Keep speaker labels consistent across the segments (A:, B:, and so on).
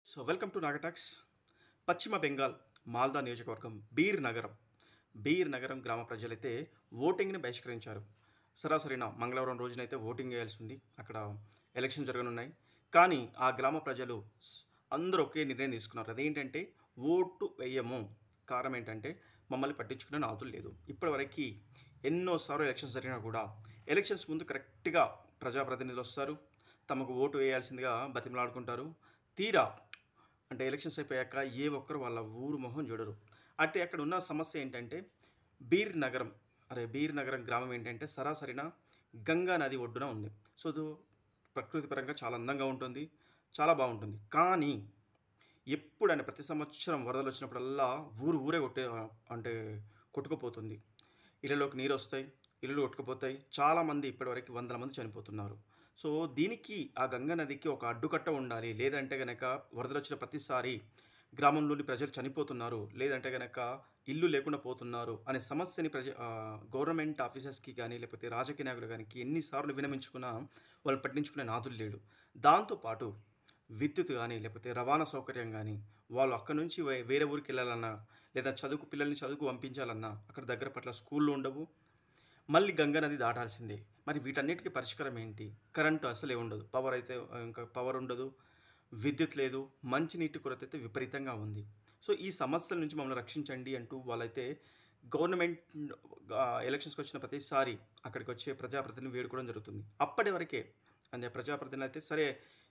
A: Welcome to Nagatalks. పశ్చిమ బెంగాల్ మాల్దా నియోజకవర్గం beer నగరం గ్రామ ప్రజలైతే ఓటింగ్ని బహిష్కరించారు. సరాసరిన మంగళవారం రోజునైతే ఓటింగ్ వేయాల్సి ఉంది. అక్కడ ఎలక్షన్ జరగనున్నాయి. కానీ ఆ గ్రామ ప్రజలు అందరూ ఒకే నిర్ణయం తీసుకున్నారు. అదేంటంటే ఓటు వేయము. కారణం ఏంటంటే మమ్మల్ని పట్టించుకునే నాదులు లేదు. ఇప్పటివరకు ఎన్నోసార్లు ఎలక్షన్స్ జరిగినా కూడా ఎలక్షన్స్ ముందు కరెక్ట్గా ప్రజాప్రతినిధులు వస్తారు, తమకు ఓటు వేయాల్సిందిగా బతిమలాడుకుంటారు. తీరా అంటే ఎలక్షన్స్ అయిపోయాక ఏ ఒక్కరు వాళ్ళ ఊరు మొహం చూడరు. అంటే అక్కడ ఉన్న సమస్య ఏంటంటే బీర్ నగరం గ్రామం ఏంటంటే సరాసరిన గంగా నది ఒడ్డున ఉంది. సో ప్రకృతి పరంగా చాలా అందంగా ఉంటుంది, చాలా బాగుంటుంది. కానీ ఎప్పుడైనా ప్రతి సంవత్సరం వరదలు వచ్చినప్పుడల్లా ఊరే కొట్టుకుపోతుంది. ఇళ్ళలోకి నీరు వస్తాయి, ఇళ్ళు కొట్టుకుపోతాయి. చాలామంది ఇప్పటివరకు 100 మంది చనిపోతున్నారు. సో దీనికి ఆ గంగా నదికి ఒక అడ్డుకట్ట ఉండాలి. లేదంటే గనక వరదలు వచ్చిన ప్రతిసారి గ్రామంలోని ప్రజలు చనిపోతున్నారు, లేదంటే గనక ఇల్లు లేకుండా పోతున్నారు అనే సమస్యని గవర్నమెంట్ ఆఫీసర్స్కి కానీ లేకపోతే రాజకీయ నాయకులు కానీ ఎన్నిసార్లు వినమించుకున్నా వాళ్ళు పట్టించుకునే నాదులు లేడు. దాంతోపాటు విద్యుత్ కానీ లేకపోతే రవాణా సౌకర్యం కానీ వాళ్ళు అక్కడ నుంచి వేరే ఊరికి వెళ్ళాలన్నా లేదా పిల్లల్ని చదువుకు పంపించాలన్నా అక్కడ దగ్గర పట్ల స్కూళ్ళు ఉండవు. మళ్ళీ గంగా నది దాటాల్సిందే. మరి వీటన్నిటికీ పరిష్కారం ఏంటి? కరెంటు అసలే ఉండదు, పవర్ ఉండదు, విద్యుత్ లేదు, మంచినీటి కొరత అయితే విపరీతంగా ఉంది. సో ఈ సమస్యల నుంచి మమ్మల్ని రక్షించండి అంటూ వాళ్ళైతే గవర్నమెంట్ ఎలక్షన్స్కి వచ్చిన ప్రతిసారి అక్కడికి వచ్చే ప్రజాప్రతినిధులు వేడుకోవడం జరుగుతుంది. అప్పటి వరకే అంటే ప్రజాప్రతినిధులు అయితే సరే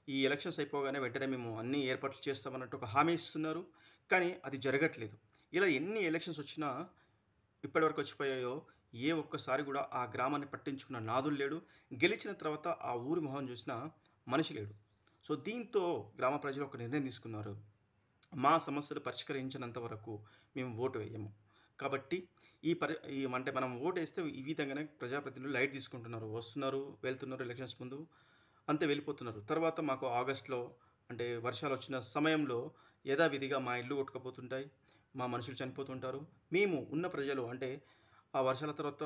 A: ఈ ఎలక్షన్స్ అయిపోగానే వెంటనే మేము అన్ని ఏర్పాట్లు చేస్తామన్నట్టు ఒక హామీ ఇస్తున్నారు. కానీ అది జరగట్లేదు. ఇలా ఎన్ని ఎలక్షన్స్ వచ్చినా ఇప్పటివరకు వచ్చిపోయాయో ఏ ఒక్కసారి కూడా ఆ గ్రామాన్ని పట్టించుకున్న నాదులు లేడు. గెలిచిన తర్వాత ఆ ఊరి మొహం చూసిన మనిషి లేడు. సో దీంతో గ్రామ ప్రజలు ఒక నిర్ణయం తీసుకున్నారు. మా సమస్యలు పరిష్కరించినంత వరకు మేము ఓటు వేయము. కాబట్టి అంటే మనం ఓటు వేస్తే ఈ విధంగానే ప్రజాప్రతినిధులు లైట్ తీసుకుంటున్నారు, వస్తున్నారు, వెళ్తున్నారు, ఎలక్షన్స్ ముందు అంతే వెళ్ళిపోతున్నారు. తర్వాత మాకు ఆగస్టులో అంటే వర్షాలు వచ్చిన సమయంలో యథావిధిగా మా ఇల్లు కొట్టుకుపోతుంటాయి, మా మనుషులు చనిపోతుంటారు. మేము ఉన్న ప్రజలు అంటే ఆ వర్షాల తర్వాత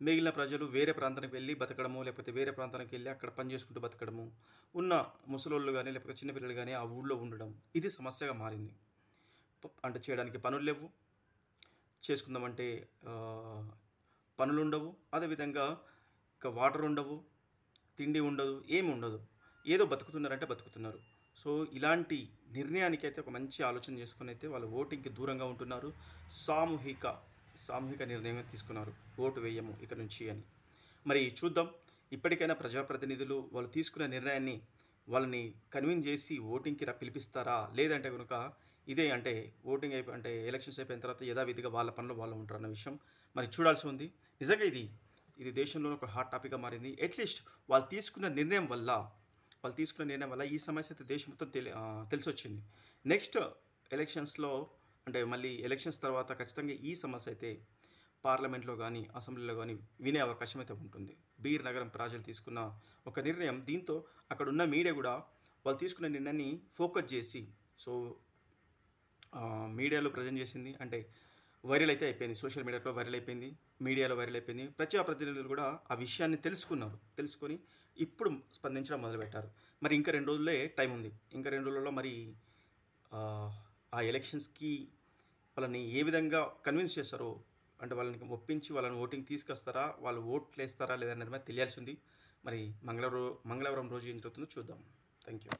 A: మిగిలిన ప్రజలు వేరే ప్రాంతానికి వెళ్ళి బతకడము, లేకపోతే వేరే ప్రాంతానికి వెళ్ళి అక్కడ పని చేసుకుంటూ బతకడము, ఉన్న ముసలోళ్ళు కానీ లేకపోతే చిన్నపిల్లలు కానీ ఆ ఊళ్ళో ఉండడం ఇది సమస్యగా మారింది. అంటే చేయడానికి పనులు లేవు, చేసుకుందామంటే పనులు ఉండవు, అదేవిధంగా ఇంకా వాటర్ ఉండవు, తిండి ఉండదు, ఏమి ఉండదు. ఏదో బతుకుతున్నారంటే బతుకుతున్నారు. సో ఇలాంటి నిర్ణయానికి అయితే ఒక మంచి ఆలోచన చేసుకుని అయితే వాళ్ళు ఓటింగ్కి దూరంగా ఉంటున్నారు. సామూహిక నిర్ణయం తీసుకున్నారు, ఓటు వేయము ఇక నుంచి అని. మరి చూద్దాం, ఇప్పటికైనా ప్రజాప్రతినిధులు వాళ్ళు తీసుకున్న నిర్ణయాన్ని వాళ్ళని కన్విన్స్ చేసి ఓటింగ్కి పిలిపిస్తారా, లేదంటే కనుక ఇదే అంటే ఓటింగ్ అంటే ఎలక్షన్స్ అయిపోయిన తర్వాత యథావిధిగా వాళ్ళ పనులు వాళ్ళు ఉంటారన్న విషయం మరి చూడాల్సి ఉంది. నిజంగా ఇది దేశంలో ఒక హాట్ టాపిక్గా మారింది. అట్లీస్ట్ వాళ్ళు తీసుకున్న నిర్ణయం వల్ల ఈ సమస్య అయితే దేశం మొత్తం తెలిసి వచ్చింది. నెక్స్ట్ ఎలక్షన్స్లో అంటే మళ్ళీ ఎలక్షన్స్ తర్వాత ఖచ్చితంగా ఈ సమస్య అయితే పార్లమెంట్లో కానీ అసెంబ్లీలో కానీ వినే అవకాశం అయితే ఉంటుంది. బీర్ నగరం ప్రజలు తీసుకున్న ఒక నిర్ణయం, దీంతో అక్కడ ఉన్న మీడియా కూడా వాళ్ళు తీసుకున్న నిర్ణయాన్ని ఫోకస్ చేసి మీడియాలో ప్రజెంట్ చేసింది. అంటే వైరల్ అయితే అయిపోయింది, సోషల్ మీడియాలో వైరల్ అయిపోయింది, మీడియాలో వైరల్ అయిపోయింది. ప్రజాప్రతినిధులు కూడా ఆ విషయాన్ని తెలుసుకొని ఇప్పుడు స్పందించడం మొదలుపెట్టారు. మరి ఇంకా 2 రోజులే టైం ఉంది. ఇంకా 2 రోజుల్లో మరి ఆ ఎలక్షన్స్కి వాళ్ళని ఏ విధంగా కన్విన్స్ చేస్తారో, అంటే వాళ్ళని ఒప్పించి వాళ్ళని ఓటింగ్ తీసుకొస్తారా, వాళ్ళు ఓట్లు వేస్తారా లేదనేది తెలియాల్సి ఉంది. మరి మంగళవారం రోజు ఏం జరుగుతుందో చూద్దాం. Thank you.